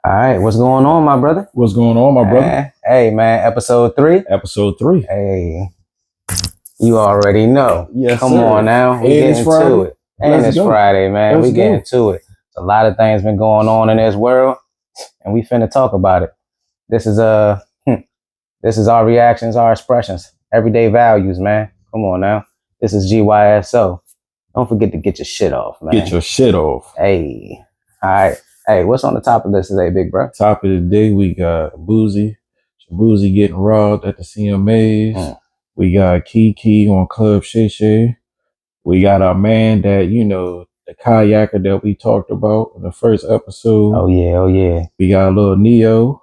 All right, what's going on, my brother? What's going on, my brother? Hey, man, episode 3. Episode 3. Hey, you already know. Yes, Come sir. on now, we And it's getting Friday. to it. And Let's it's go. Friday, man. Let's We getting go. to it. A lot of things been going on in this world, and we finna talk about it. This is this is our reactions, our expressions, everyday values, man. Come on now. This is GYSO. Don't forget to get your shit off, man. Get your shit off. Hey, all right. Hey, what's on the top of this today, big bro? Top of the day, we got Boozy getting robbed at the CMAs. We got Kiki on Club Shay Shay. We got our man that, the kayaker that we talked about in the first episode. Oh yeah. We got a little Neo.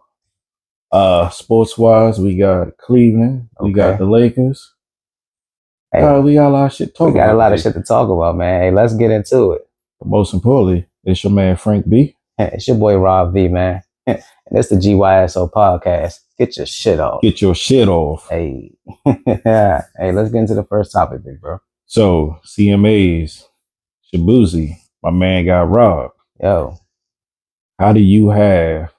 Sports wise, we got Cleveland. We got the Lakers. Hey, we got a lot of shit to talk about. We got a lot of shit to talk about, man. Hey, let's get into it. But most importantly, it's your man Frank B. It's your boy Rob V, man. And it's the GYSO podcast. Get your shit off. Get your shit off. Hey. Hey, let's get into the first topic, big bro. So, CMAs, Shabuzi, my man got robbed. Yo. How do you have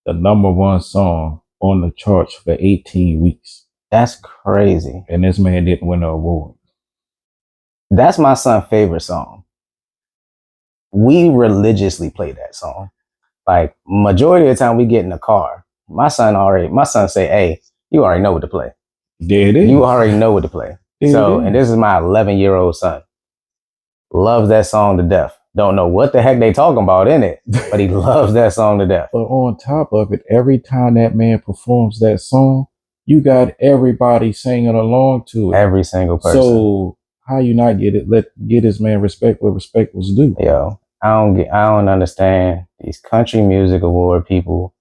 the #1 song on the charts for 18 weeks? That's crazy. And this man didn't win an award. That's my son's favorite song. We religiously play that song. Like, majority of the time we get in the car, my son say, hey, you already know what to play. There it is. You already know what to play. And this is my 11-year-old son. Loves that song to death. Don't know what the heck they talking about in it, but he loves that song to death. But on top of it, every time that man performs that song, you got everybody singing along to it. Every single person. So how you not get it? Get this man respect where respect was due. Yo, I don't understand these country music award people.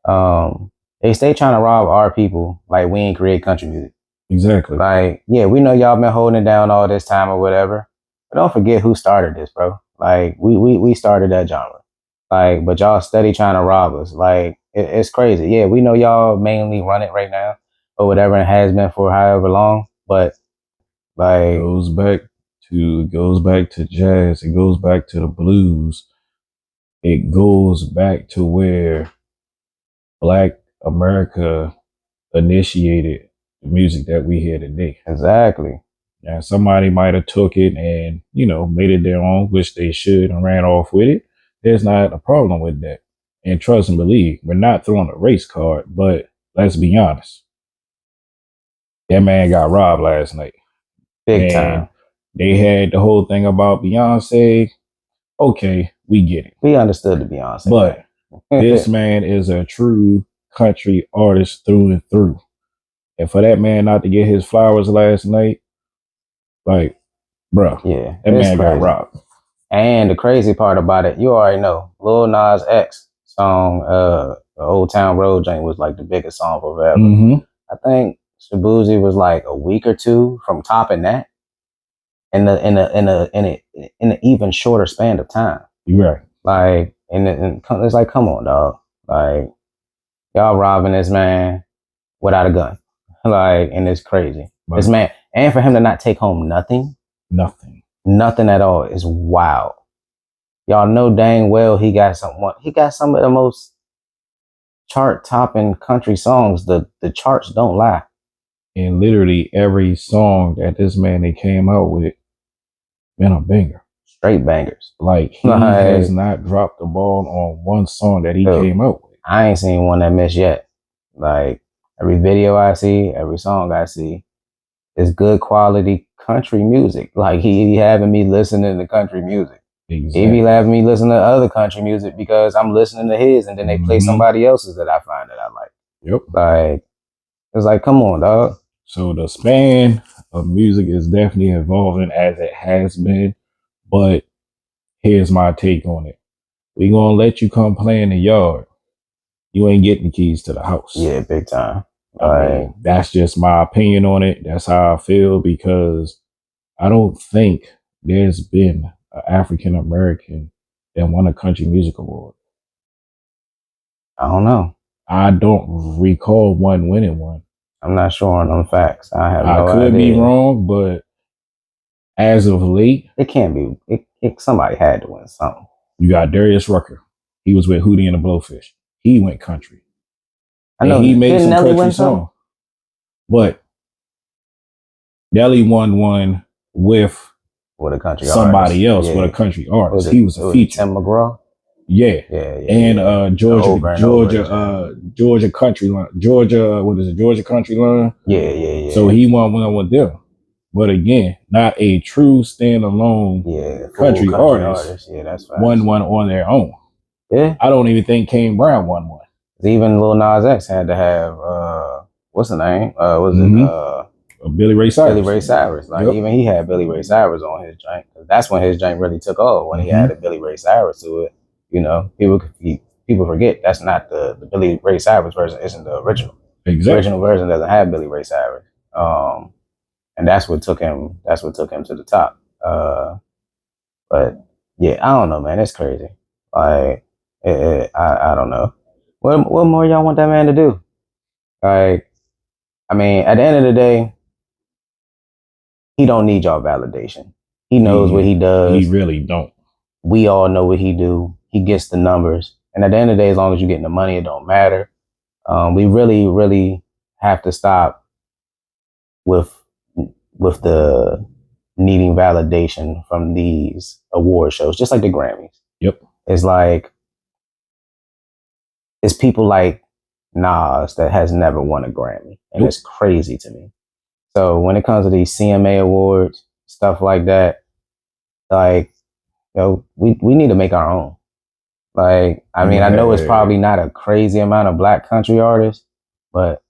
They stay trying to rob our people like we ain't create country music. Exactly. Like, yeah, we know y'all been holding it down all this time or whatever. But don't forget who started this, bro. Like, we started that genre. Like, but y'all steady trying to rob us. Like, it's crazy. Yeah, we know y'all mainly run it right now or whatever, and has been for however long. But like, it goes back to jazz. It goes back to the blues. It goes back to where Black America initiated the music that we hear today. Exactly. And somebody might have took it and, made it their own, which they should, and ran off with it. There's not a problem with that. And trust and believe, we're not throwing a race card, but let's be honest. That man got robbed last night. Big time. They had the whole thing about Beyonce. Okay, we get it. We understood the Beyonce. But this man is a true country artist through and through. And for that man not to get his flowers last night, like, bro, yeah, that man got robbed. And the crazy part about it, you already know, Lil Nas X song, the Old Town Road joint was like the biggest song forever. Mm-hmm. I think Shabuzi was like a week or two from topping that, in an even shorter span of time. You're right. Like, and it's like, come on, dog. Like, y'all robbing this man without a gun. Like, and it's crazy. Right. This man, and for him to not take home nothing at all is wild. Y'all know dang well he got some of the most chart topping country songs. The charts don't lie. And literally every song that this man they came out with been a banger. Straight bangers. Like, he has not dropped the ball on one song that he came out with. I ain't seen one that missed yet. Like, every video I see, every song I see is good quality country music. Like, he be having me listening to country music. Exactly. He be having me listen to other country music because I'm listening to his, and then they play somebody else's that I find that I like. Yep. Like, it's like, come on, dog. So the span of music is definitely evolving as it has been. But here's my take on it. We gonna let you come play in the yard. You ain't getting the keys to the house. Yeah, big time. I mean, that's just my opinion on it. That's how I feel, because I don't think there's been an African American that won a country music award. I don't know. I don't recall one winning one. I'm not sure on them facts. I could be wrong, but as of late, it can't be. Somebody had to win something. You got Darius Rucker. He was with Hootie and the Blowfish. he went country. I And know. he made Didn't some Nelly country win something? songs. But Nelly won one with With a country somebody artist. else, with a country artist. Was He was a feature. Tim McGraw? Yeah. And Georgia, Over and over Georgia country line. Georgia, what is it? Georgia country line? Yeah. So he won one with them. But again, not a true standalone country artist. Yeah, that's fine. Won one on their own. Yeah. I don't even think Kane Brown won one. Even Lil Nas X had to have what's the name? Billy Ray Cyrus. Billy Ray Cyrus. Like even he had Billy Ray Cyrus on his joint. That's when his joint really took off, when he added Billy Ray Cyrus to it. You know, people forget that's not the Billy Ray Cyrus version, isn't the original. Exactly. The original version doesn't have Billy Ray Cyrus. And that's what took him to the top. But yeah, I don't know, man. It's crazy. Like I don't know. What more y'all want that man to do? Like, I mean, at the end of the day, he don't need y'all validation. He knows what he does. He really don't. We all know what he do. He gets the numbers. And at the end of the day, as long as you're getting the money, it don't matter. We really, really have to stop with the needing validation from these award shows, just like the Grammys. Yep. It's like, it's people like Nas that has never won a Grammy. And it's crazy to me. So when it comes to these CMA awards, stuff like that, like, you know, we need to make our own. Like, I mean, I know it's probably not a crazy amount of black country artists, but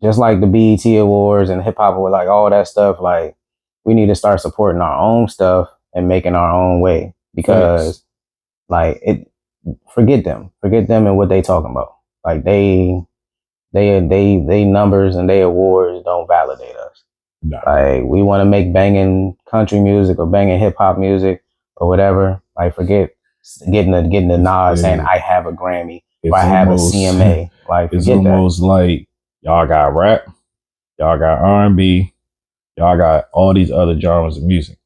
just like the BET Awards and hip hop, like all that stuff, like we need to start supporting our own stuff and making our own way, because like forget them and what they talking about. Like they numbers and they awards don't validate us. No. Like we want to make banging country music or banging hip hop music or whatever. Like forget getting the nod saying I have a Grammy or I have a CMA. Like it's almost like y'all got rap, y'all got R&B, y'all got all these other genres of music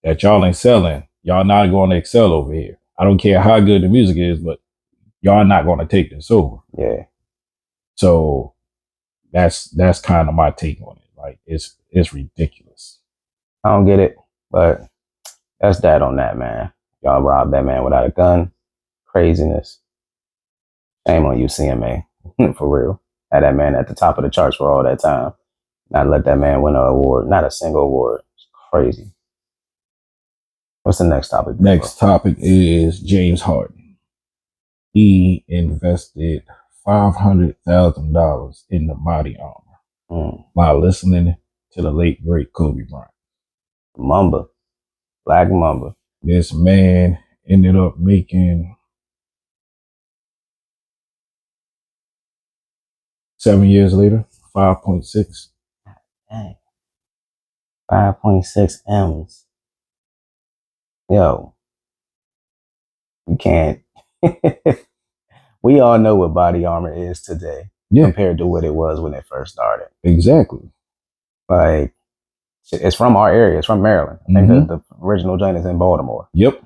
that y'all ain't selling. Y'all not going to excel over here. I don't care how good the music is, but y'all not going to take this over. Yeah. So that's kind of my take on it. Like it's ridiculous. I don't get it, but that's that on that, man. Y'all robbed that man without a gun. Craziness. Shame on you, CMA. For real. Had that man at the top of the charts for all that time. Not let that man win an award. Not a single award. It's crazy. What's the next topic? Next topic is James Harden. He invested $500,000 in the body armor by listening to the late great Kobe Bryant. Mamba. Black Mamba. This man ended up making 7 years later, 5.6. Dang. 5.6 M's. Yo. You can't. We all know what body armor is today compared to what it was when it first started. Exactly. Like, it's from our area. It's from Maryland. I think the original joint is in Baltimore. Yep.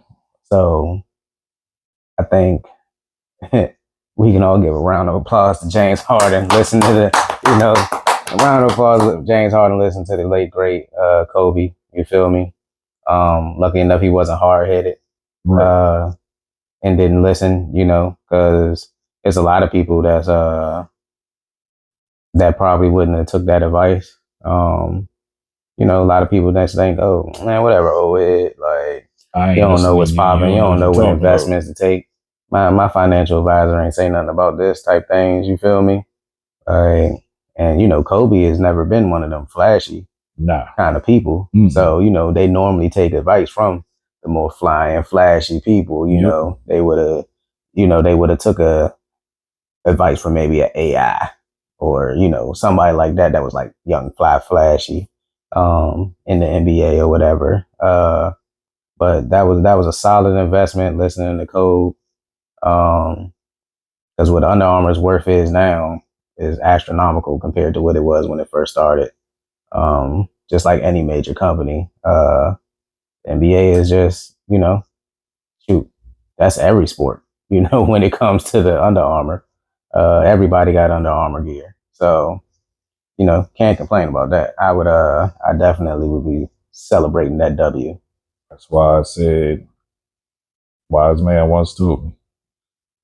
So I think we can all give a round of applause to James Harden. Listen to a round of applause to James Harden. Listen to the late great Kobe. You feel me? Lucky enough, he wasn't hard headed. Right. And didn't listen, because there's a lot of people that's that probably wouldn't have took that advice. A lot of people that think, oh man, whatever, like you don't know what's popping, you don't know what investments to take. My financial advisor ain't saying nothing about this type things. You feel me? And Kobe has never been one of them flashy kind of people. So they normally take advice from the more flying, flashy people. They would have took advice from maybe an AI or somebody like that was like young, fly, flashy in the NBA or whatever. But that was a solid investment. Listening to Kobe, because what Under Armour's worth is now is astronomical compared to what it was when it first started. Just like any major company, the NBA is just, shoot, that's every sport, when it comes to the Under Armour. Everybody got Under Armour gear, so can't complain about that. I definitely would be celebrating that W. That's why I said, wise man once told me,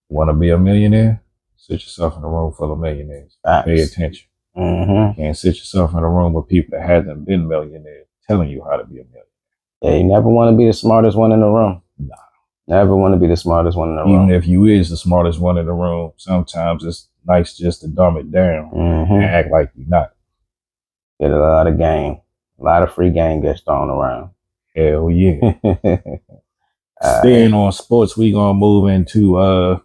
want to be a millionaire? Sit yourself in a room full of millionaires. Facts. Pay attention. Mm-hmm. Can't sit yourself in a room with people that hasn't been millionaires telling you how to be a millionaire. Yeah, you never want to be the smartest one in the room. Nah. Never want to be the smartest one in the room. Even if you is the smartest one in the room, sometimes it's nice just to dumb it down and act like you're not. Get a lot of game. A lot of free game gets thrown around. Hell yeah. Staying on sports, we gonna move into a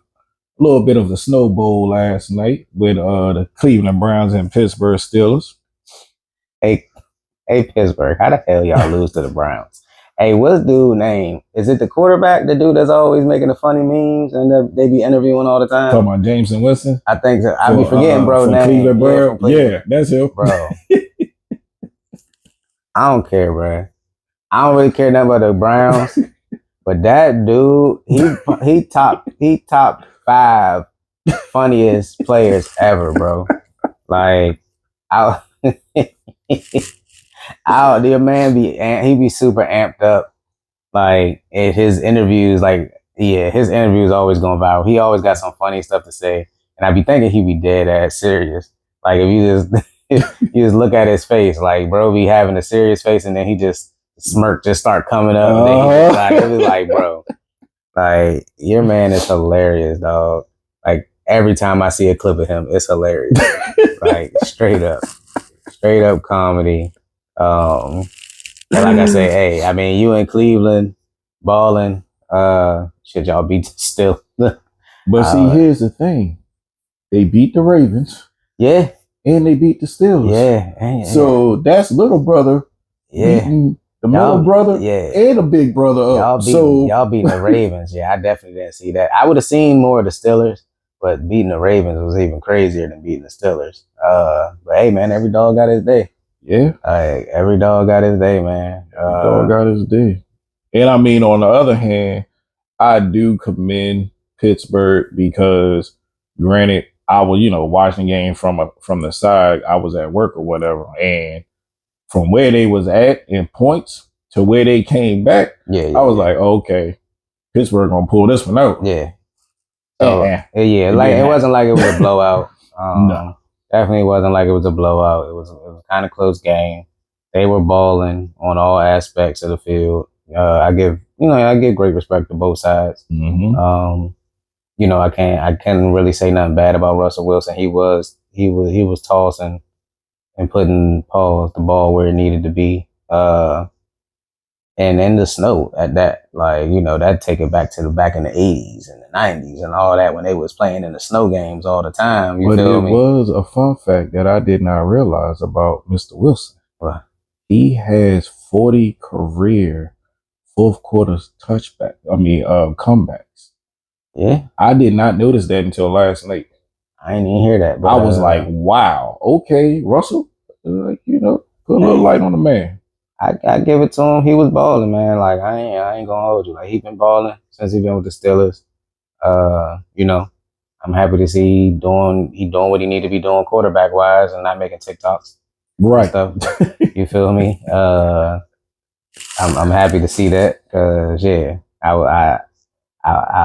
little bit of the Snow Bowl last night with the Cleveland Browns and Pittsburgh Steelers. Hey, Pittsburgh, how the hell y'all lose to the Browns? Hey, what's dude's name? Is it the quarterback, the dude that's always making the funny memes and they be interviewing all the time? Talking about Jameson Winston? I think so. I be forgetting, bro. Name. Cleveland, yeah, that's him. Bro. I don't care, bro. I don't really care nothing about the Browns. But that dude, he top 5 funniest players ever, bro. Like, the man he be super amped up. Like at his interviews, his interviews always going viral. He always got some funny stuff to say, and I be thinking he be dead ass serious. Like if you just look at his face, like bro be having a serious face, and then he just smirk just start coming up. And then it was like, bro, like your man is hilarious, dog. Like every time I see a clip of him, it's hilarious. Like straight up comedy. Like I say, hey, I mean, you in Cleveland balling, should y'all beat still? But see, here's the thing: they beat the Ravens, yeah, and they beat the Steelers, yeah. So that's little brother, beating the middle brother, and the big brother up. Y'all beating the Ravens, yeah. I definitely didn't see that. I would have seen more of the Steelers, but beating the Ravens was even crazier than beating the Steelers. But hey, man, every dog got his day. Yeah. Every dog got his day, man. Every dog got his day. And I mean, on the other hand, I do commend Pittsburgh because granted, I was, watching the game from the side. I was at work or whatever. And from where they was at in points to where they came back, I was like, okay, Pittsburgh gonna pull this one out. Yeah. It wasn't like it was a blowout. No. Definitely wasn't like it was a blowout. It was a kind of close game. They were balling on all aspects of the field. I give great respect to both sides. Mm-hmm. I can't really say nothing bad about Russell Wilson. He was tossing and putting the ball where it needed to be. And in the snow at that, that take it back to back in the 80s and the 90s and all that when they was playing in the snow games all the time. But it was a fun fact that I did not realize about Mr. Wilson. What? He has 40 career fourth quarter comebacks. Yeah. I did not notice that until last night. I didn't even hear that. But I was like, wow, okay, Russell, put a little light on the man. I give it to him. He was balling, man. Like I ain't gonna hold you. Like he been balling since he been with the Steelers. I'm happy to see he doing what he need to be doing quarterback wise and not making TikToks. Right. Stuff. You feel me? I'm happy to see that because I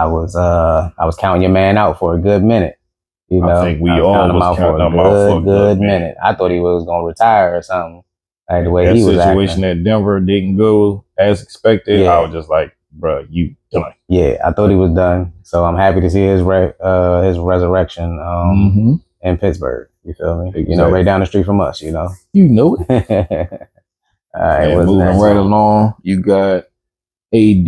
was counting your man out for a good minute. I think we all was counting him out for a good minute. I thought he was gonna retire or something. Like the way that he was situation acting. At Denver didn't go as expected. Yeah. I was just like, bro, you done. Yeah, I thought he was done. So I'm happy to see his resurrection in Pittsburgh. You feel me? Exactly. Right down the street from us. You know it. All right, moving right along. You got AD,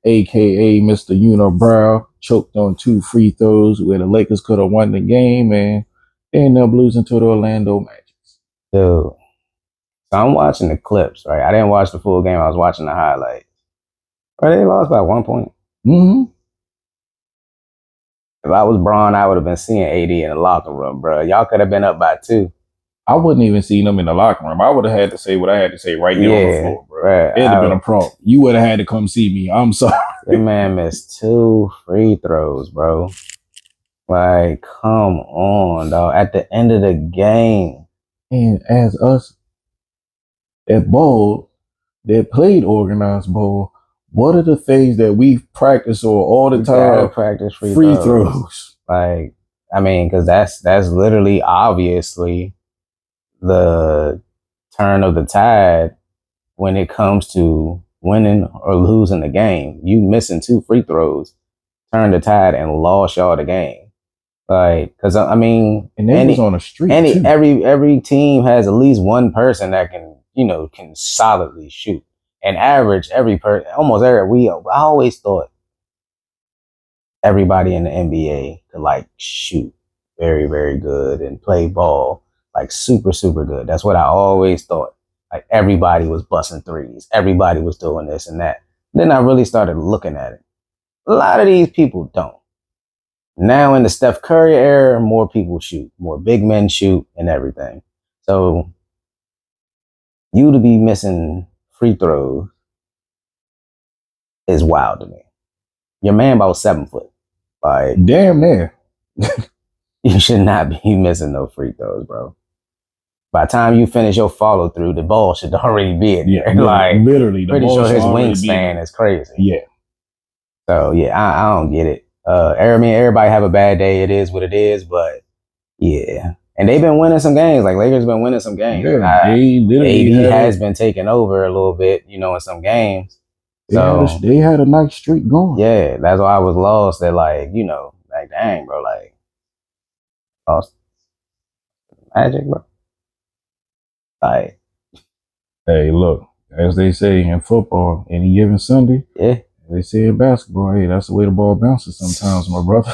aka Mr. Unibrow, choked on 2 free throws where the Lakers could have won the game, and they ended up losing to the Orlando Magic. Dude. So I'm watching the clips, right? I didn't watch the full game. I was watching the highlights. Right, they lost by 1 point. Mm-hmm. If I was Braun, I would have been seeing AD in the locker room, bro. Y'all could have been up by 2. I wouldn't even seen them in the locker room. I would have had to say what I had to say right there on the floor, bro. Right. It'd have been a prompt. You would have had to come see me. I'm sorry. Your man missed 2 free throws, bro. Like, come on, dog. At the end of the game. And as us at ball that played organized ball, what are the things that we practice or all the time? Practice free throws. Like, I mean, because that's literally obviously the turn of the tide when it comes to winning or losing the game. You missing 2 free throws, turned the tide and lost y'all the game. Like, because I mean, and they was on a streak too. Every team has at least one person that can can solidly shoot. And average every person, almost every I always thought everybody in the NBA could like shoot very, very good and play ball like super, super good. That's what I always thought. Like everybody was busting threes. Everybody was doing this and that. Then I really started looking at it. A lot of these people don't. Now in the Steph Curry era, more people shoot, more big men shoot and everything. So you to be missing free throws is wild to me. Your man about 7 foot. Like damn near. You should not be missing no free throws, bro. By the time you finish your follow through, the ball should already be in there. Like literally, the pretty ball sure his wingspan is crazy. Yeah. So yeah, I don't get it. I mean, everybody have a bad day. It is what it is, but yeah. And they've been winning some games. Like Lakers been winning some games. Yeah, they literally has been taking over a little bit, in some games. They had a nice streak going. Yeah, that's why I was lost. That like dang, bro, like lost Magic, bro. Like, hey, look, as they say in football, any given Sunday, yeah. They say in basketball, hey, that's the way the ball bounces sometimes, my brother.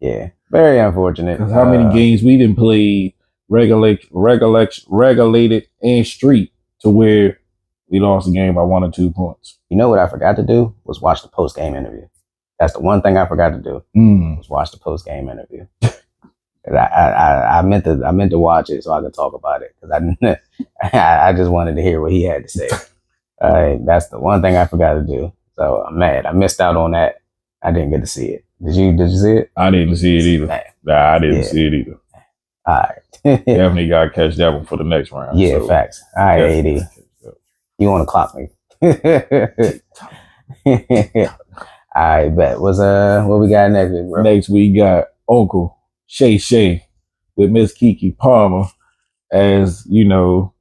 Yeah, very unfortunate. Because how many games we didn't play regulated and street to where we lost the game by 1 or 2 points. You know what I forgot to do was watch the post game interview. That's the one thing I forgot to do. Was watch the post game interview. I meant to watch it so I could talk about it because I just wanted to hear what he had to say. That's the one thing I forgot to do. So I'm mad. I missed out on that. I didn't get to see it. Did you see it? I didn't see it either. Nah, I didn't see it either. All right. Definitely got to catch that one for the next round. Yeah, so facts. All right, AD. You want to clock me? I bet. What we got next week, bro? Next we got Uncle Shay with Miss Kiki Palmer. As you know,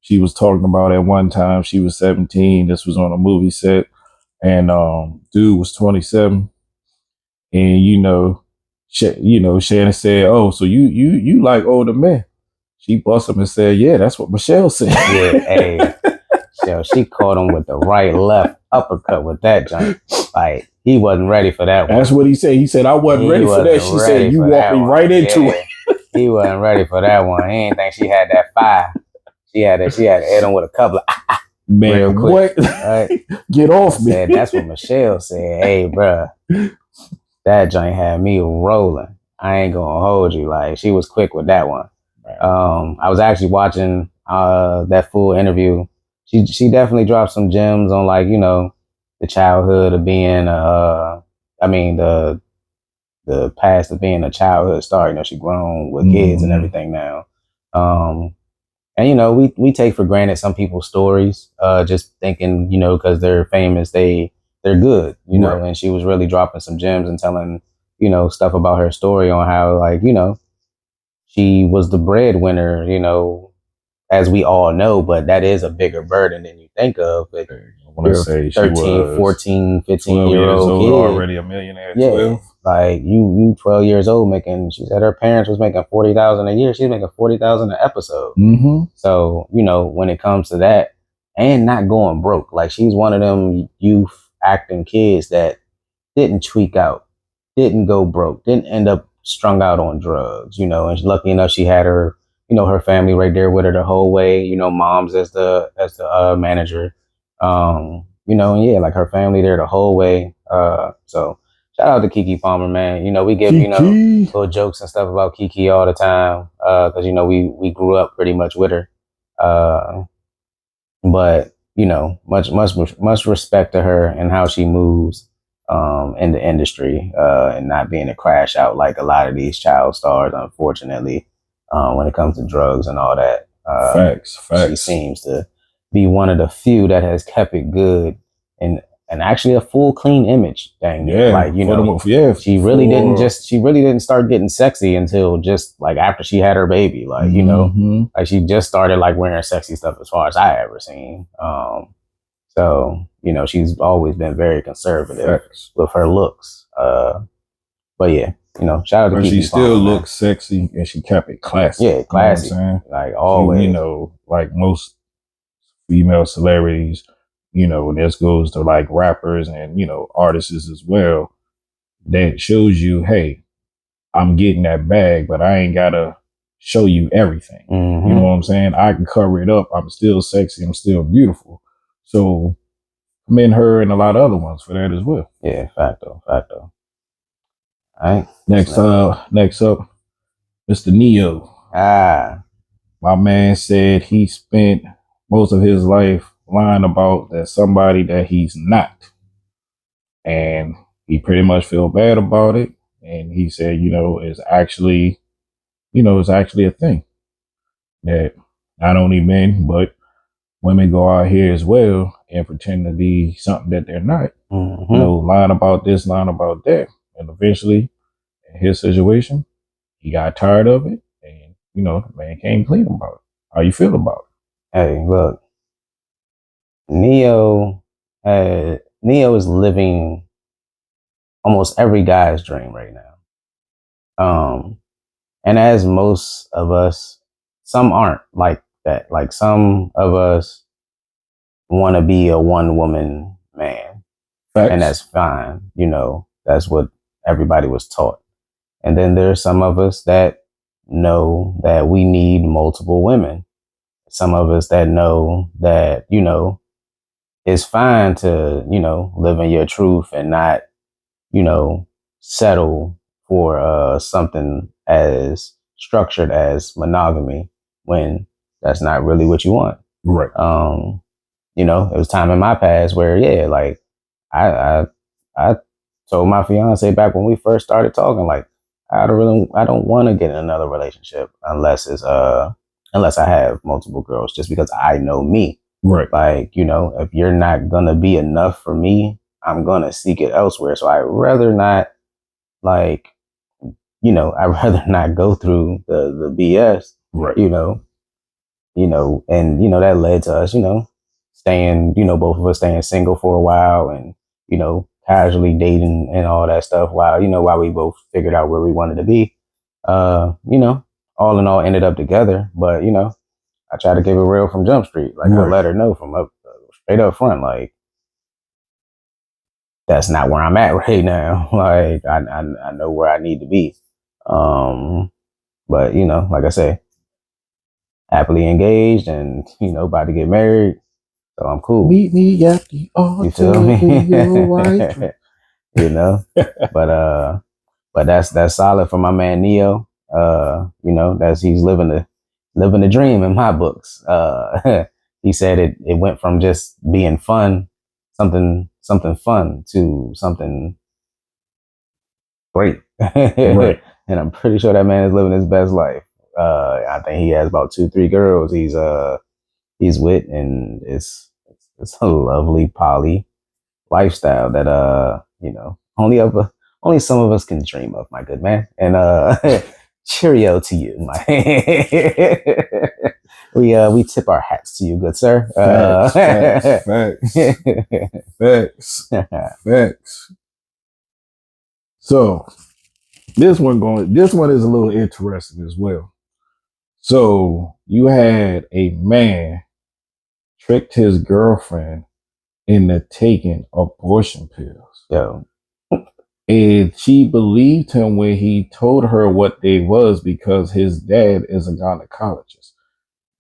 she was talking about at one time she was 17. This was on a movie set. And dude was 27, and Shannon said, "Oh, so you like older men?" She bust him and said, "Yeah, that's what Michelle said." Yeah, hey, she caught him with the right left uppercut with that joint. Like he wasn't ready for that one. That's what he said. He said, "I wasn't ready for that." She said, "You walked me right into it." He wasn't ready for that one. He didn't think she had that fire. She had to hit him with a couple of man, what? Right? Get off me. That's what Michelle said. Hey, bro, that joint had me rolling. I ain't gonna hold you. Like she was quick with that one. I was actually watching that full interview. She definitely dropped some gems on the childhood of being the past of being a childhood star. She grown with kids and everything now. And we take for granted some people's stories, just thinking, because they're famous, they're good, right. And she was really dropping some gems and telling, stuff about her story on how, she was the breadwinner, as we all know, but that is a bigger burden than you think of. Like, I want to say 13, 14, 15-year-old kid. Already a millionaire. Yeah. 12. Like you 12 years old she said her parents was making $40,000 a year. She's making $40,000 an episode. Mm-hmm. So, when it comes to that and not going broke, like she's one of them youth acting kids that didn't tweak out, didn't go broke, didn't end up strung out on drugs, and lucky enough she had her, her family right there with her the whole way, mom's as the manager, and yeah, like her family there the whole way. So shout out to Kiki Palmer, man. We give, Kiki. Little jokes and stuff about Kiki all the time. Cause we grew up pretty much with her. But much respect to her and how she moves. in the industry, and not being a crash out like a lot of these child stars, unfortunately, when it comes to drugs and all that. Facts. She seems to be one of the few that has kept it good and actually a full clean image. Dang, Yeah, like she really didn't start getting sexy until just like after she had her baby. Like like she just started like wearing sexy stuff as far as I ever seen. So she's always been very conservative with her looks. But yeah, shout out to but Keke she still Palmer, looks sexy and she kept it classy. Yeah, classy. You know what I'm saying? Like always. Like most female celebrities, this goes to like rappers and, artists as well. That shows you, hey, I'm getting that bag, but I ain't gotta show you everything. Mm-hmm. You know what I'm saying? I can cover it up. I'm still sexy. I'm still beautiful. So commend her and a lot of other ones for that as well. Yeah, facto. All right. Next up, Mr. Neo. My man said he spent most of his life lying about that somebody that he's not. And he pretty much feel bad about it. And he said, it's actually a thing that not only men, but women go out here as well and pretend to be something that they're not. Lying about this, lying about that. And eventually, in his situation, he got tired of it. And, the man came clean about it. How you feel about it? Hey, look, Neo is living almost every guy's dream right now. And as most of us, some aren't like that. Like some of us want to be a one woman man. Facts. And that's fine. That's what everybody was taught. And then there's some of us that know that we need multiple women. Some of us that know that, it's fine to, live in your truth and not, settle for something as structured as monogamy when that's not really what you want. Right. It was time in my past where, yeah, like I told my fiance back when we first started talking, like, I don't want to get in another relationship unless I have multiple girls, just because I know me. Right. Like, if you're not gonna be enough for me, I'm gonna seek it elsewhere. So I'd rather not, like, I'd rather not go through the BS. Right. And that led to us, staying, both of us staying single for a while and, casually dating and all that stuff while we both figured out where we wanted to be. All in all ended up together. But, I tried to give it real from Jump Street. Like, I let her know from straight up front, like, that's not where I'm at right now. Like, I know where I need to be. But, like I say, happily engaged and, about to get married. So I'm cool. Meet me at the altar. You feel me? But that's solid for my man Neo. He's living the dream in my books. He said it went from just being fun, something fun, to something great. Right. And I'm pretty sure that man is living his best life. I think he has about 2-3 girls he's with, and it's a lovely poly lifestyle that only some of us can dream of, my good man. And cheerio to you, my we tip our hats to you, good sir. Facts. So this one is a little interesting as well. So you had a man tricked his girlfriend into taking abortion pills. Yo. And she believed him when he told her what they was, because his dad is a gynecologist.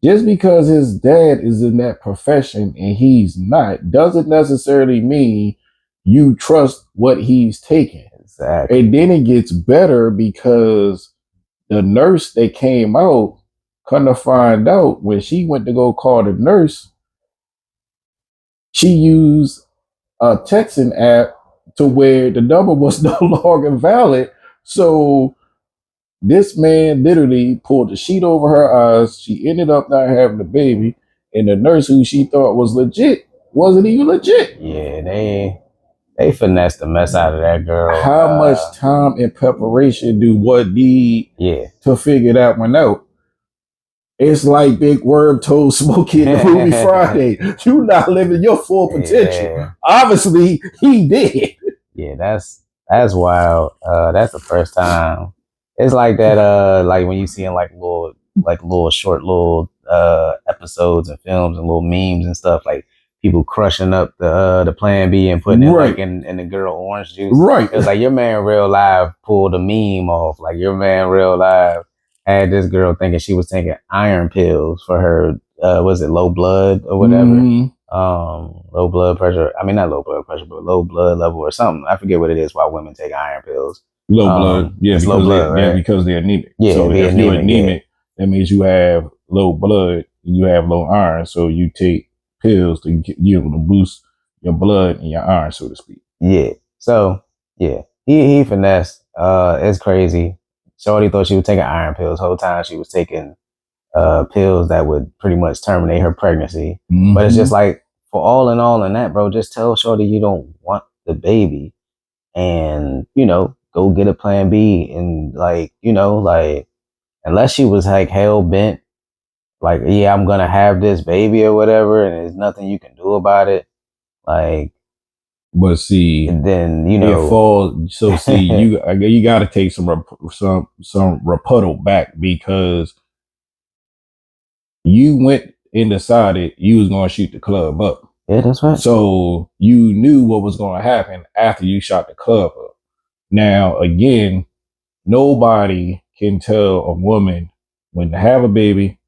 Just because his dad is in that profession and he's not, doesn't necessarily mean you trust what he's taking. Exactly. And then it gets better because the nurse that came out, come to find out, when she went to go call the nurse, she used a texting app to where the number was no longer valid. So this man literally pulled the sheet over her eyes. She ended up not having the baby, and the nurse who she thought was legit wasn't even legit. Yeah, they finessed the mess out of that girl. How much time and preparation do one need Yeah. to figure that one out? It's like Big Worm told Smokey in the movie Friday, "You not living your full potential." Yeah. Obviously, he did. Yeah, that's wild. That's the first time. It's like that. Like when you see in like little short little episodes and films and little memes and stuff, like people crushing up the Plan B and putting it like in the girl orange juice. Right. It's like your man real live pulled a meme off. Like your man real live had this girl thinking she was taking iron pills for her. Was it low blood or whatever? Mm-hmm. Low blood pressure. I mean, not low blood pressure, but low blood level or something. I forget what it is why women take iron pills. Low blood. Yeah, it's low blood, right? Yeah, because they're anemic. Yeah, so if anemic, you're anemic, that means you have low blood and you have low iron. So you take pills to to boost your blood and your iron, so to speak. Yeah. So yeah, he finessed. It's crazy. Shorty thought she was taking iron pills. Whole time she was taking pills that would pretty much terminate her pregnancy. Mm-hmm. But it's just like for all in that, bro, just tell Shorty you don't want the baby and, go get a Plan B and like, like unless she was like hell bent, like, yeah, I'm gonna have this baby or whatever, and there's nothing you can do about it. Like, but see, then it falls. So see, you got to take some rebuttal back because you went and decided you was going to shoot the club up. Yeah, that's right. So you knew what was going to happen after you shot the club up. Now, again, nobody can tell a woman when to have a baby,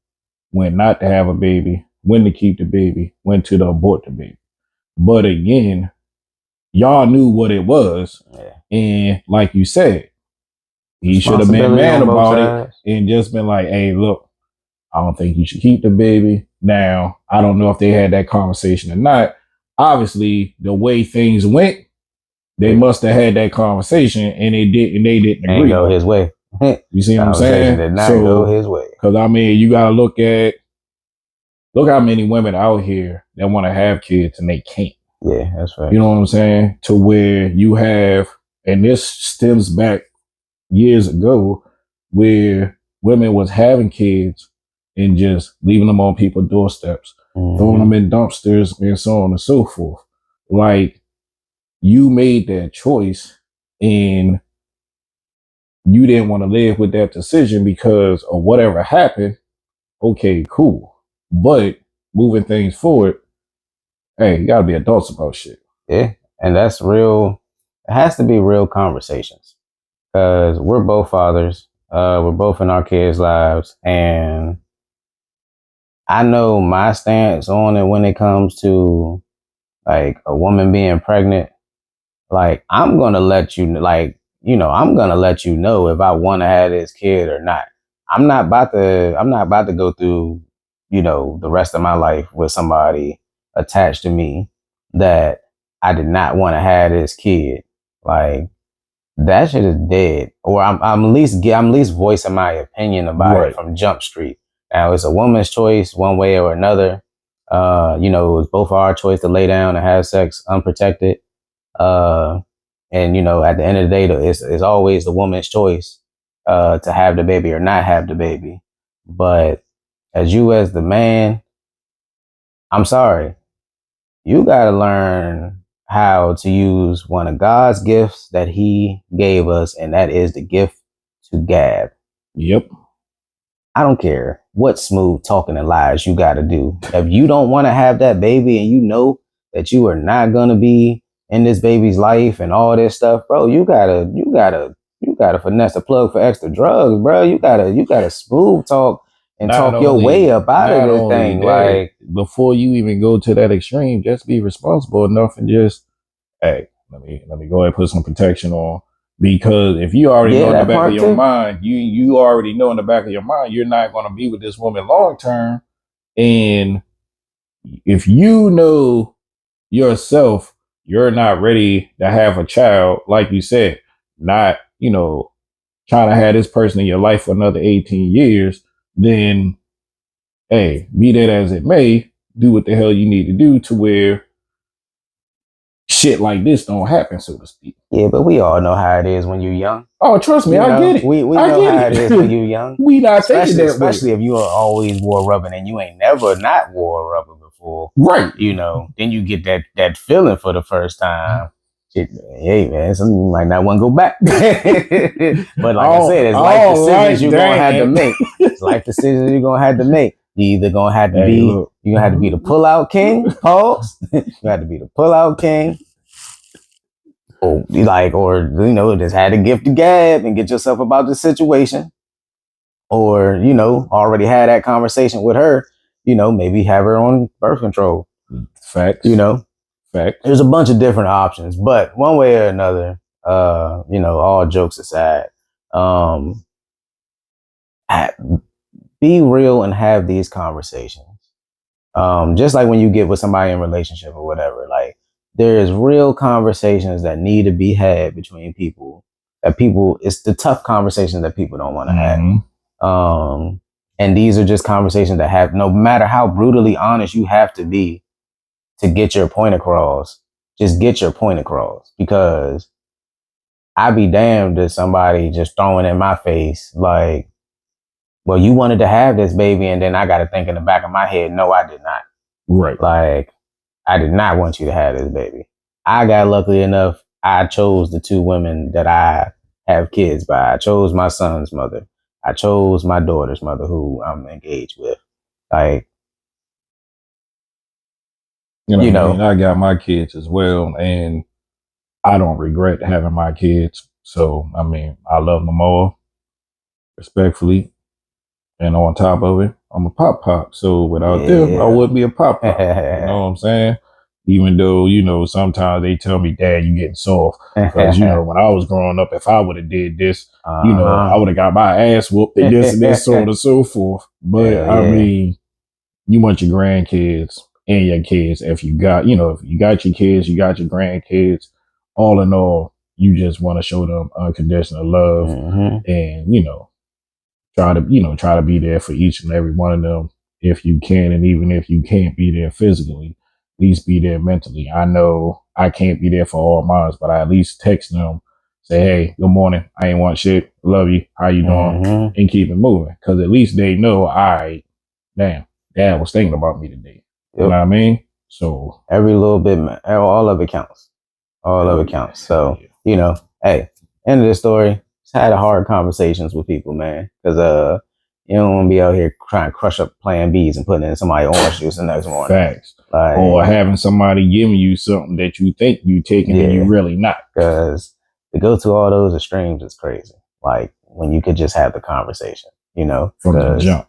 when not to have a baby, when to keep the baby, when to abort the baby. But again, y'all knew what it was. Yeah. And like you said, he should have been man about it and just been like, hey, look, I don't think you should keep the baby. Now, I don't know if they had that conversation or not. Obviously, the way things went, they must have had that conversation and they didn't agree. Ain't go his way. You see what I'm saying? Did not go his way. Because I mean, you gotta look how many women out here that want to have kids and they can't. Yeah, that's right. You know what I'm saying? To where you have, and this stems back years ago, where women was having kids and just leaving them on people's doorsteps, throwing them in dumpsters, and so on and so forth. Like, you made that choice and you didn't want to live with that decision because of whatever happened. Okay, cool. But moving things forward, hey, you gotta be adults about shit. Yeah. And that's real. It has to be real conversations because we're both fathers. We're both in our kids' lives. And I know my stance on it when it comes to like a woman being pregnant. Like, I'm going to let you, like, I'm going to let you know if I want to have this kid or not. I'm not about to go through, the rest of my life with somebody attached to me that I did not want to have this kid. Like, that shit is dead. Or I'm at least voicing my opinion about it from Jump Street. Now, it's a woman's choice one way or another. It was both our choice to lay down and have sex unprotected. And at the end of the day, it's always the woman's choice to have the baby or not have the baby. But as the man, I'm sorry, you got to learn how to use one of God's gifts that He gave us, and that is the gift to gab. Yep. I don't care what smooth talking and lies you got to do. If you don't want to have that baby and you know that you are not going to be in this baby's life and all this stuff, bro, you gotta finesse the plug for extra drugs, bro. You gotta smooth talk and talk your way up out of this thing. Like, before you even go to that extreme, just be responsible enough and just, hey, let me go ahead and put some protection on. Because if you already know in the back of your mind, you already know in the back of your mind, you're not going to be with this woman long term. And if you know yourself you're not ready to have a child, like you said, not, trying to have this person in your life for another 18 years, then, hey, be that as it may, do what the hell you need to do to where shit like this don't happen, so to speak. Yeah, but we all know how it is when you're young. Oh, trust me, I get it. We I know get how it is when you're young. We not thinking that especially way. if you are always war rubbing and you ain't never not war rubbing before. Right. Then you get that feeling for the first time. Shit, hey man, you might not want to go back. But like I said, it's life decisions you're gonna have to make. It's life decisions you're gonna have to make. You either gonna have to you're gonna have to be the pullout king, pause. You have to be the pullout king. Or just had to gift the gab and get yourself about the situation. Or, already had that conversation with her, maybe have her on birth control. Facts. Facts. There's a bunch of different options, but one way or another, all jokes aside, be real and have these conversations. Just like when you get with somebody in a relationship or whatever, like there is real conversations that need to be had between people it's the tough conversations that people don't want to have. And these are just conversations that have, no matter how brutally honest you have to be to get your point across, just get your point across, because I'd be damned if somebody just throwing in my face like, well, you wanted to have this baby, and then I got to think in the back of my head, no, I did not. Right. Like, I did not want you to have this baby. I got lucky enough. I chose the two women that I have kids by. I chose my son's mother. I chose my daughter's mother, who I'm engaged with. Like, I got my kids as well, and I don't regret having my kids. So, I love them all, respectfully. And on top of it, I'm a pop. So without them, I would be a pop. You know what I'm saying? Even though, sometimes they tell me, Dad, you getting soft. Because, when I was growing up, if I would have did this, I would have got my ass whooped and this and this, so on and so forth. But you want your grandkids and your kids. If you got your kids, you got your grandkids. All in all, you just want to show them unconditional love and, try to be there for each and every one of them if you can. And even if you can't be there physically, at least be there mentally. I know I can't be there for all mine, but I at least text them, say, hey, good morning. I ain't want shit. Love you. How you doing? And keep it moving. Cause at least they know, damn, Dad was thinking about me today. Yep. You know what I mean? So every little bit, all of it counts. All of it counts. So, hey, end of the story. Had hard conversations with people, man, because you don't want to be out here trying to crush up Plan Bs and putting in somebody orange juice the next morning. Facts. Or having somebody giving you something that you think you taking and you really not. Because to go to all those extremes is crazy. Like when you could just have the conversation, from the jump.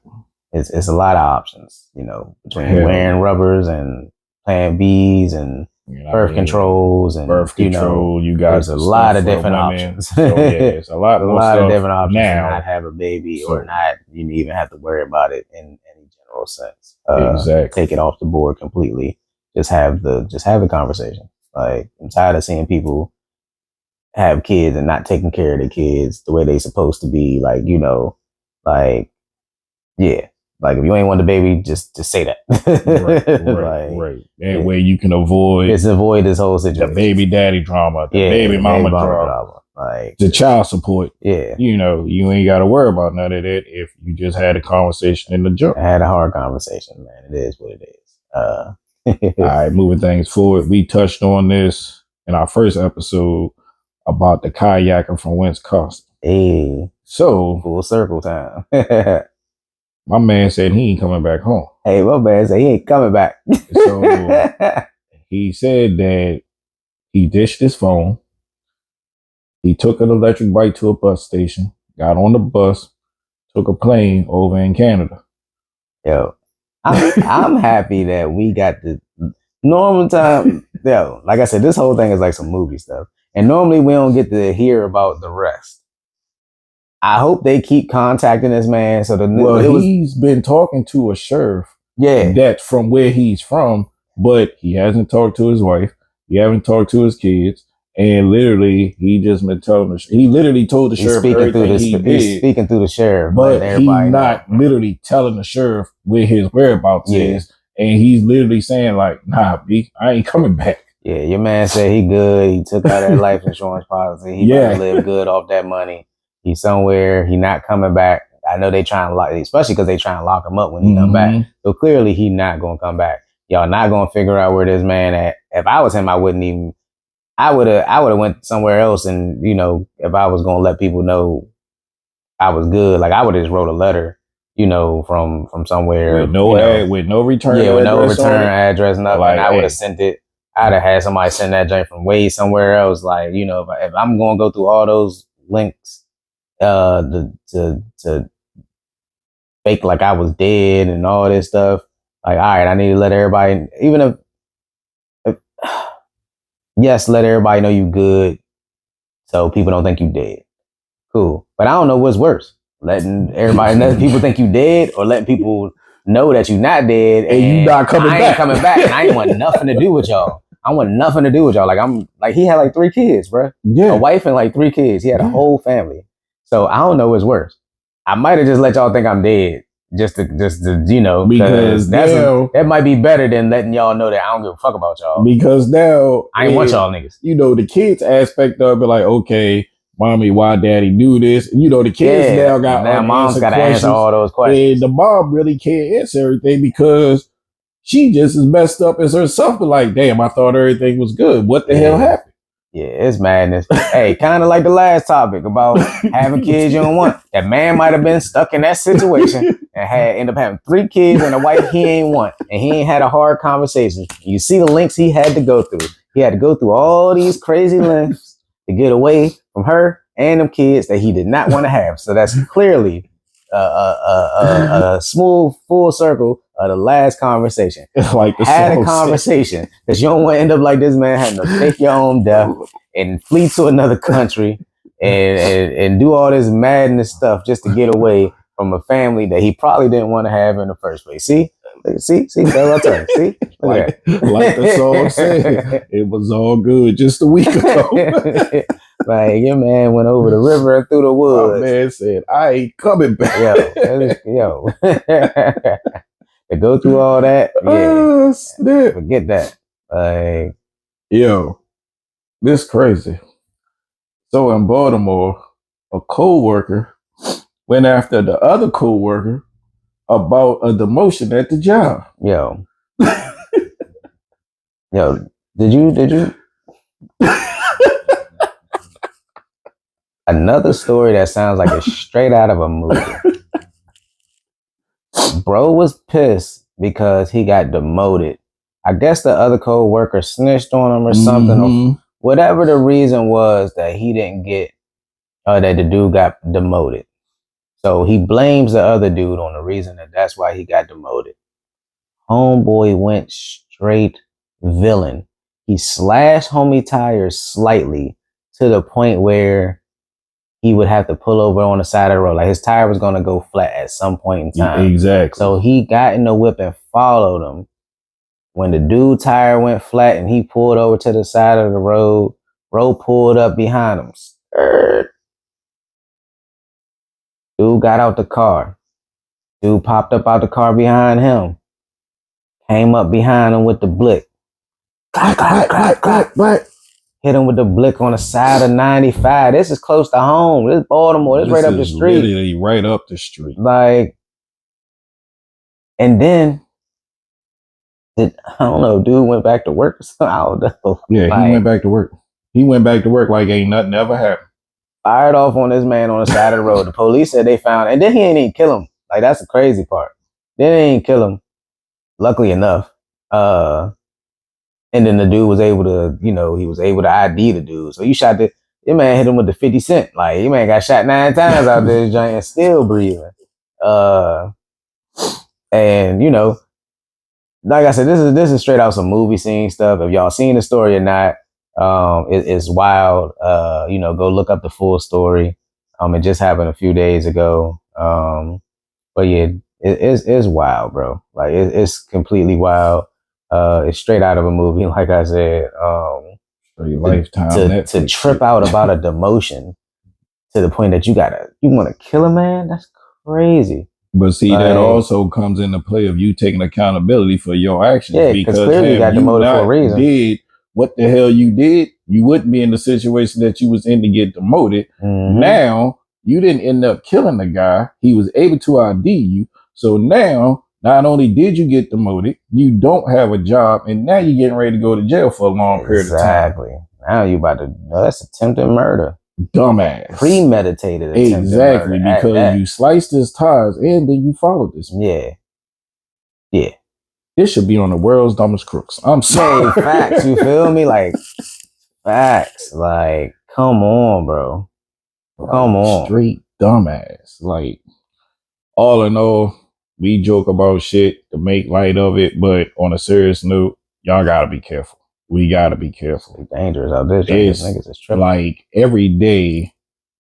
It's a lot of options, between wearing rubbers and Plan Bs and birth controls and you got there's a lot of different options. So it's a lot of different options now. To not have a baby or not you even have to worry about it in any general sense. Exactly. Take it off the board completely. Just have the conversation. Like, I'm tired of seeing people have kids and not taking care of their kids the way they supposed to be. Like, like if you ain't want the baby, just say that. Right. That way you can avoid this whole situation. The baby daddy drama, the baby mama drama. Like the child support. Yeah. You ain't gotta worry about none of that if you just had a conversation in the jump. I had a hard conversation, man. It is what it is. All right, moving things forward. We touched on this in our first episode about the kayaker from Wisconsin. Hey. So full circle time. My man said he ain't coming back home. Hey, my man said he ain't coming back. So he said that he dished his phone. He took an electric bike to a bus station, got on the bus, took a plane over in Canada. Yo, I'm happy that we got the normal time. Yo, like I said, this whole thing is like some movie stuff. And normally we don't get to hear about the rest. I hope they keep contacting this man. So he's been talking to a sheriff. Yeah. That's from where he's from, but he hasn't talked to his wife. He haven't talked to his kids. And literally, he just been telling he literally told the sheriff everything he did. He's speaking through the sheriff, but he's not literally telling the sheriff where his whereabouts is. And he's literally saying like, nah, B, I ain't coming back. Yeah, your man said he good. He took out that life insurance policy. He about to live good off that money. He's somewhere. He not coming back. I know they trying to lock, especially because they trying to lock him up when he come back. So clearly he not gonna come back. Y'all not gonna figure out where this man at. If I was him, I wouldn't even. I would have went somewhere else, and if I was gonna let people know I was good, like I would have just wrote a letter, from somewhere with no with no return, with no return address, nothing. Like, I would have sent it. I'd have had somebody send that joint from way somewhere else. Like, if I'm gonna go through all those links, to fake like I was dead and all this stuff. Like, all right, I need to let everybody, even if yes, let everybody know you good, so people don't think you dead. Cool, but I don't know what's worse: letting people think you dead, or letting people know that you not dead and you not coming back. I ain't coming back, and I ain't want nothing to do with y'all. I want nothing to do with y'all. Like he had like 3 kids, bro. Yeah, a wife and like 3 kids. He had a whole family. So I don't know what's worse. I might have just let y'all think I'm dead, just to because that might be better than letting y'all know that I don't give a fuck about y'all. Because now I ain't want y'all niggas. The kids aspect of it, like, okay, mommy, why daddy do this? The kids now got mom's got to answer all those questions. And the mom really can't answer everything because she just as messed up as herself. But like, damn, I thought everything was good. What the hell happened? Yeah, it's madness. Hey, kind of like the last topic about having kids you don't want. That man might have been stuck in that situation and end up having 3 kids and a wife he ain't want, and he ain't had a hard conversation. You see the links he had to go through. He had to go through all these crazy lengths to get away from her and them kids that he did not want to have. So that's clearly a smooth full circle of the last conversation. Like had a conversation, because you don't want to end up like this man having to fake your own death and flee to another country and do all this madness stuff just to get away from a family that he probably didn't want to have in the first place. See, that's what I tell you. See, like the song said, it was all good just a week ago. Like, your man went over the river and through the woods. My man said, I ain't coming back. Yo. To go through all that, forget that. Like, yo, this crazy. So in Baltimore, a co-worker went after the other co-worker about a demotion at the job. Yo, did you? Another story that sounds like it's straight out of a movie. Bro was pissed because he got demoted. I guess the other co-worker snitched on him or something, or whatever the reason was that he didn't get, that the dude got demoted. So he blames the other dude on the reason that's why he got demoted. Homeboy went straight villain. He slashed homie tires slightly to the point where he would have to pull over on the side of the road. Like, his tire was going to go flat at some point in time. Exactly. So he got in the whip and followed him. When the dude tire went flat and he pulled over to the side of the road, bro pulled up behind him. Dude got out the car. Dude popped up out the car behind him. Came up behind him with the blick. Clack. Hit him with the blick on the side of 95. This is close to home. This is Baltimore. This right up the street. Literally right up the street. Like, and then, I don't know, dude went back to work or something. I don't know. Yeah, he went back to work. He went back to work like ain't nothing ever happened. Fired off on this man on the side of the road. The police said they found, and then he ain't even kill him. Like, that's the crazy part. Then they ain't kill him, luckily enough. And then the dude was able to, he was able to ID the dude. So your man hit him with the 50 cent. Like, your man got shot 9 times out there, giant, and still breathing. And like I said, this is straight out some movie scene stuff. If y'all seen the story or not, it's wild. Go look up the full story. It just happened a few days ago. But yeah, it's wild, bro. Like, it's completely wild. It's straight out of a movie, like I said. Lifetime To Netflix trip shit. out about a demotion to the point that you want to kill a man. That's crazy. But see, Like, that also comes into play of you taking accountability for your actions. yeah, because Because clearly you got have you demoted for a not reason. did what the hell you did, you wouldn't be in the situation that you was in to get demoted. Mm-hmm. Now you didn't end up killing the guy. He was able to ID you. So now, not only did you get demoted, you don't have a job, and now you're getting ready to go to jail for a long period of time. Exactly. Now you about to, that's attempted murder. Dumbass. Premeditated attempted Exactly, murder. because you sliced his tires and then you followed this. Yeah. Yeah. This should be on the world's dumbest crooks. I'm sorry. Hey, facts, you feel me? Like, facts. Like, come on, bro. Come on. Straight dumbass. Like, all in all, we joke about shit to make light of it, but on a serious note, y'all gotta be careful. We gotta be careful. It's dangerous out there. It's niggas is tripping. like every day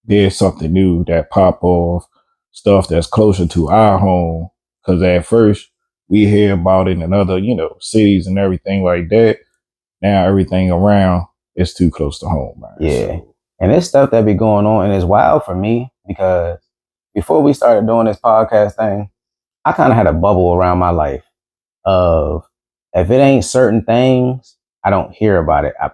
there's something new that pop off, stuff that's closer to our home. Cause at first we hear about it in other, cities and everything like that. Now everything around is too close to home, man. Yeah. So, and it's stuff that be going on, and it's wild for me because before we started doing this podcast thing, I kind of had a bubble around my life of if it ain't certain things, I don't hear about it. I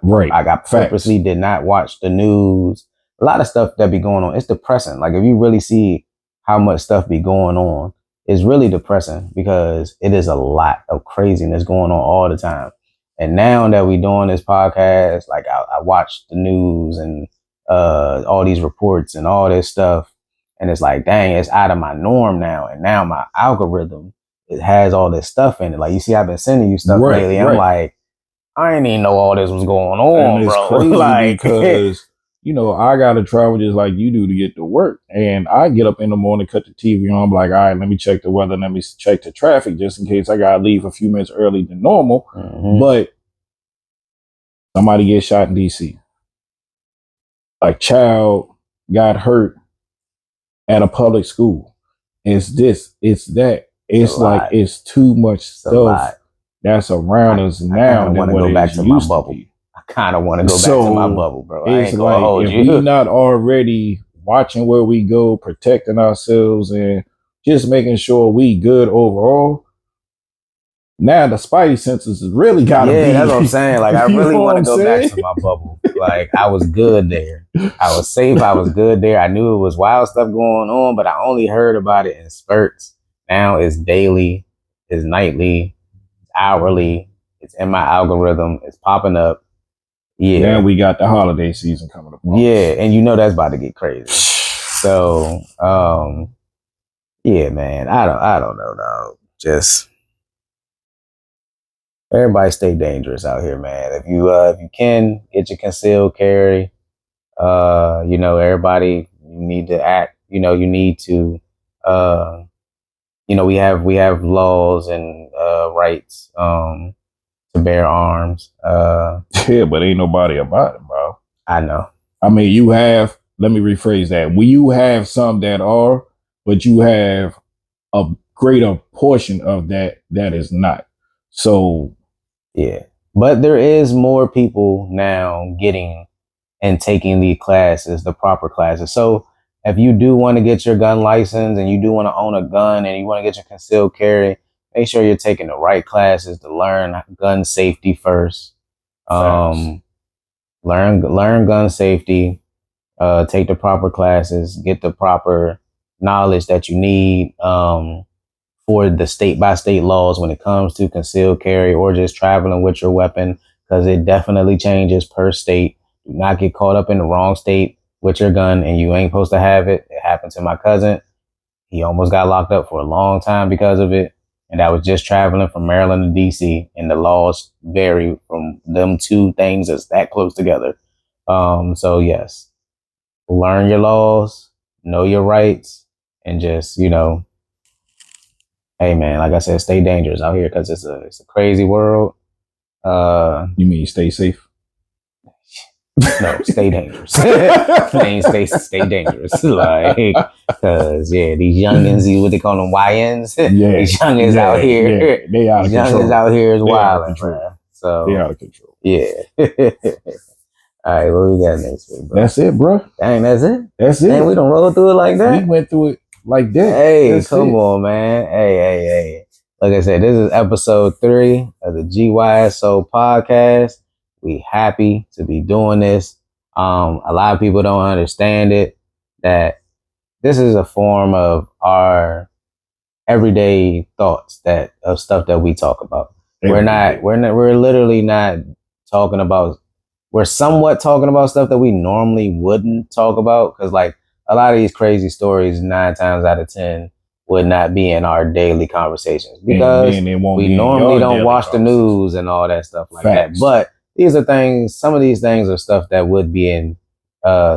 purposely did not watch the news. A lot of stuff that be going on. It's depressing. Like if you really see how much stuff be going on, it's really depressing because it is a lot of craziness going on all the time. And now that we doing this podcast, like I watch the news and all these reports and all this stuff, and it's like, dang, it's out of my norm now. And now my algorithm, it has all this stuff in it. Like you see, I've been sending you stuff lately. I'm like, I didn't even know all this was going on, and it's bro. crazy like, because I gotta travel just like you do to get to work, and I get up in the morning, cut the TV on. I'm like, all right, let me check the weather, let me check the traffic, just in case I gotta leave a few minutes early than normal. Mm-hmm. But somebody gets shot in DC. A child got hurt at a public school. It's this, it's that. It's like it's too much stuff that's around us now than what it used to be. I kind of want to go back to my bubble, bro. It's like if we not already watching where we go, protecting ourselves, and just making sure we good overall. Now the spidey senses really gotta be. Yeah, that's what I'm saying. Like I really want to go back to my bubble. Like I was good there. I was safe. I was good there. I knew it was wild stuff going on, but I only heard about it in spurts. Now it's daily, it's nightly, hourly. It's in my algorithm. It's popping up. Yeah. Now we got the holiday season coming up. Yeah, and that's about to get crazy. So, yeah, man. I don't know, dog. Just everybody stay dangerous out here, man. If you can get your concealed carry, everybody you need to act. You need to we have laws and rights to bear arms. Yeah, but ain't nobody about it, bro. I know. I mean, you have, let me rephrase that. You have some that are, but you have a greater portion of that is not. So, yeah. But there is more people now getting and taking the classes, the proper classes. So if you do want to get your gun license and you do want to own a gun and you want to get your concealed carry, make sure you're taking the right classes to learn gun safety first. Learn gun safety, take the proper classes, get the proper knowledge that you need for the state by state laws when it comes to concealed carry or just traveling with your weapon, because it definitely changes per state. Do not get caught up in the wrong state with your gun and you ain't supposed to have it. It happened to my cousin. He almost got locked up for a long time because of it. And that was just traveling from Maryland to DC, and the laws vary from them two things that's that close together. So yes, learn your laws, know your rights, and just, hey man, like I said, stay dangerous out here because it's a crazy world. You mean stay safe? No, stay dangerous. stay dangerous. Like, cause these youngins, what they call them, YNs. Yeah, these youngins out here. Yeah. They out of control. Youngins out here is wild. So they out of control. Yeah. All right, what we got next week, bro? That's it, bro. Dang, that's it. That's it. Dang, we don't roll through it like that. We went through it like that. Hey, come on, man. Hey. Like I said, this is episode 3 of the GYSO podcast. We happy to be doing this. A lot of people don't understand it, that this is a form of our everyday thoughts of stuff that we talk about. We're literally not talking about, we're somewhat talking about stuff that we normally wouldn't talk about, because like a lot of these crazy stories 9 times out of 10 would not be in our daily conversations, because we normally don't watch the news and all that stuff like that. But these are things, some of these things are stuff that would be in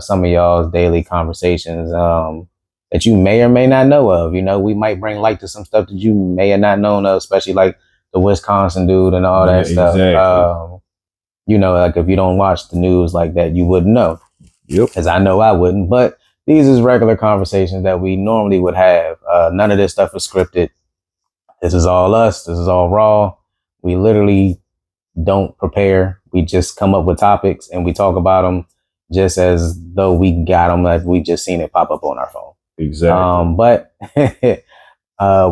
some of y'all's daily conversations that you may or may not know of. You know, we might bring light to some stuff that you may have not known of, especially like the Wisconsin dude and all that stuff. Exactly. You know, like if you don't watch the news like that, you wouldn't know. Yep. Because I know I wouldn't. But these is regular conversations that we normally would have. None of this stuff is scripted. This is all us. This is all raw. We literally don't prepare. We just come up with topics and we talk about them just as though we got them, like we just seen it pop up on our phone. Exactly. But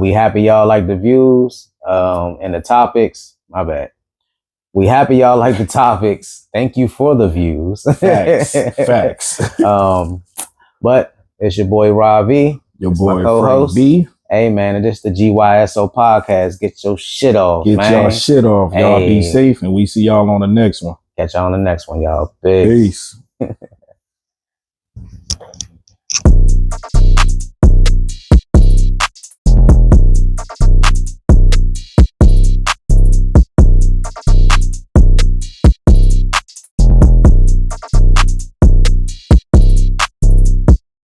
we happy y'all like the views and the topics. My bad. We happy y'all like the topics. Thank you for the views. Facts. But it's your boy Rob V. Your it's boy my co-host. B. Hey man, and this the GYSO podcast. Get your shit off, man. Get y'all shit off. Y'all be safe, and we see y'all on the next one. Catch y'all on the next one, y'all. Peace.